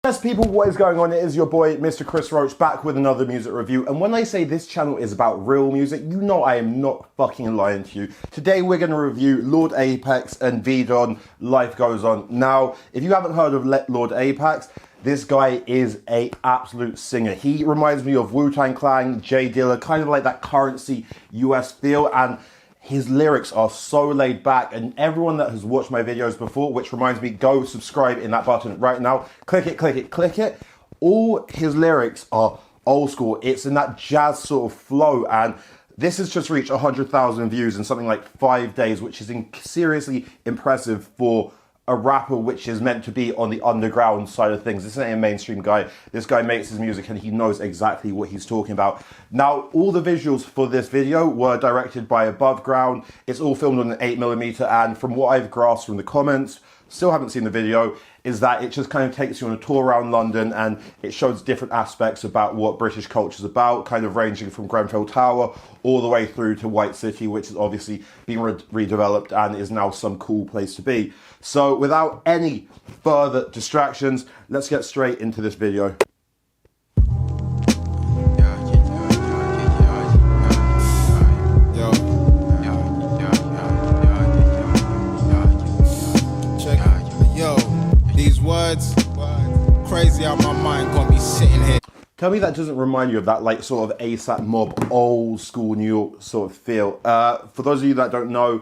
Yes people, what is going on? It is your boy Mr. Chris Roach back with another music review, and when I say this channel is about real music, you know I am not fucking lying to you. Today we're going to review Lord Apex and V-Don, Life Goes On. Now, if you haven't heard of Lord Apex, this guy is an absolute singer. He reminds me of Wu-Tang Clan, J Dilla, kind of like that Currency US feel, and his lyrics are so laid back, and everyone that has watched my videos before, which reminds me, go subscribe in that button right now. Click it, click it, click it. All his lyrics are old school. It's in that jazz sort of flow, and this has just reached 100,000 views in something like 5 days, which is seriously impressive for a rapper which is meant to be on the underground side of things. This ain't a mainstream guy. This guy makes his music and he knows exactly what he's talking about. Now, all the visuals for this video were directed by Above Ground. It's all filmed on an 8mm, and from what I've grasped from the comments, still haven't seen the video, is that it just kind of takes you on a tour around London and it shows different aspects about what British culture is about, kind of ranging from Grenfell Tower all the way through to White City, which has obviously been redeveloped and is now some cool place to be. So without any further distractions, let's get straight into this video. These words, crazy out my mind, gonna be sitting here. Tell me that doesn't remind you of that like sort of ASAP Mob, old school New York sort of feel. For those of you that don't know,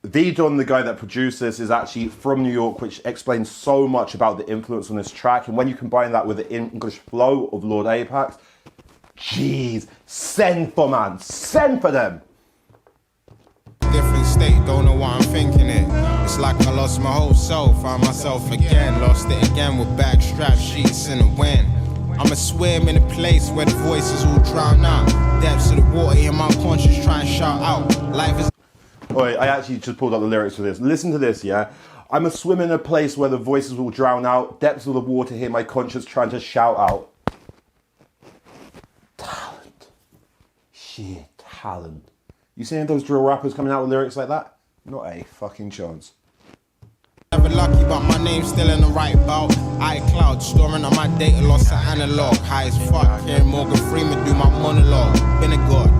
V-Don, the guy that produced this, is actually from New York, which explains so much about the influence on this track. And when you combine that with the English flow of Lord Apex, jeez, send for man, send for them. Different state, don't know what I'm thinking it. It's like I lost my whole soul, found myself again, lost it again with backstrap sheets in the wind. I'ma swim in a place where the voices all drown out. Depths of the water in my conscience try and shout out. Life is... Oi, I actually just pulled up the lyrics for this. Listen to this, yeah? I'ma swim in a place where the voices will drown out. Depths of the water hear my conscience trying to shout out. Talent. Sheer talent. You see any of those drill rappers coming out with lyrics like that? Not a fucking chance. Never lucky, but my name's still in the right bout. iCloud, storing on my data, lost at analog. High as fuck, hearing Morgan Freeman do my monologue. Been a god,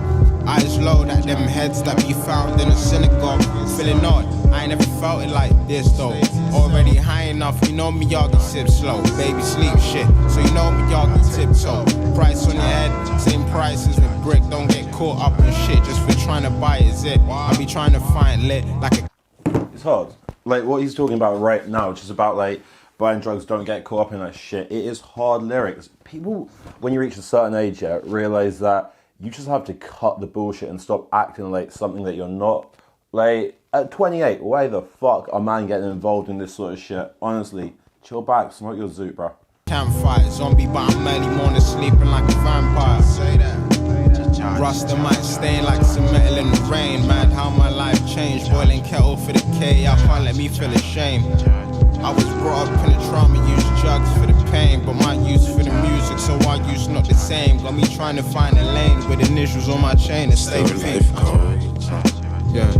eyes low, that them heads that be found in a synagogue. Feeling odd, I ain't never felt it like this though. Already high enough, you know me, y'all can sip slow. Baby sleep shit, so you know me, y'all can tiptoe. Price on your head, same price as the brick. Don't get caught up in shit just for trying to buy it, zip. I be trying to find lit like a... It's hard. Like what he's talking about right now, which is about like buying drugs, don't get caught up in that shit. It is hard lyrics. People, when you reach a certain age, yeah, realize that you just have to cut the bullshit and stop acting like something that you're not. Like, at 28, why the fuck are man getting involved in this sort of shit? Honestly, chill back, smoke your zoot, bro. Campfire, zombie, but I'm early morning sleeping like a vampire. Say that. Rust might stain like some metal in the rain. Mad how my life changed. Boiling kettle for the K, I can't let me feel ashamed. I was brought up in a trauma, used drugs for the pain, but my use for the music, so our use not the same. Got me trying to find a lane with initials on my chain and stay with me. Yeah.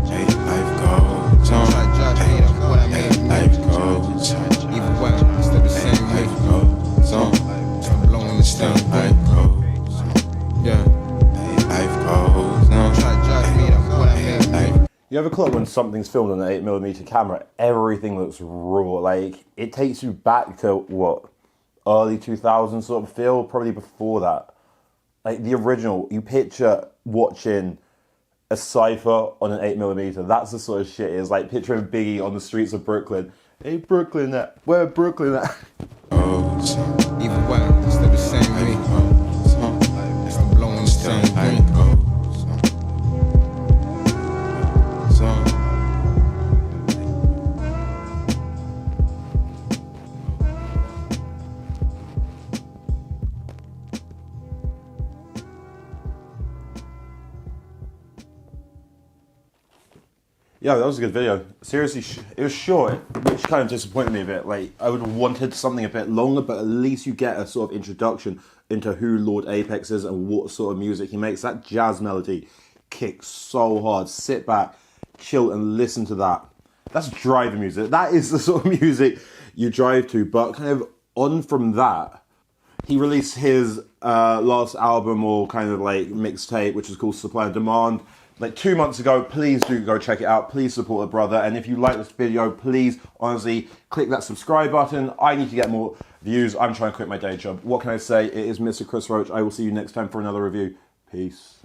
Hey, life goes on. Try to judge me, that's what I mean. Life goes on. Either way, it's still the same way. Life goes on. I'm alone in the same way. Life goes on. Yeah. Hey, life goes on. Try to judge me, that's what I mean. You ever clock when something's filmed on an 8mm camera, everything looks raw. Like, it takes you back to, what, early 2000s sort of feel, probably before that. Like, the original, you picture watching a cypher on an 8mm, that's the sort of shit it is. Like, picturing Biggie on the streets of Brooklyn. Hey, Brooklyn, where Brooklyn at? Either way, it's still the same way. I'm blowing the same thing. Yeah, that was a good video. Seriously, it was short, which kind of disappointed me a bit. Like, I would have wanted something a bit longer, but at least you get a sort of introduction into who Lord Apex is and what sort of music he makes. That jazz melody kicks so hard. Sit back, chill, and listen to that. That's driving music. That is the sort of music you drive to, but kind of on from that, he released his last album or kind of like mixtape, which is called Supply and Demand, like 2 months ago. Please do go check it out. Please support the brother. And if you like this video, please, honestly, click that subscribe button. I need to get more views. I'm trying to quit my day job. What can I say? It is Mr. Chris Roach. I will see you next time for another review. Peace.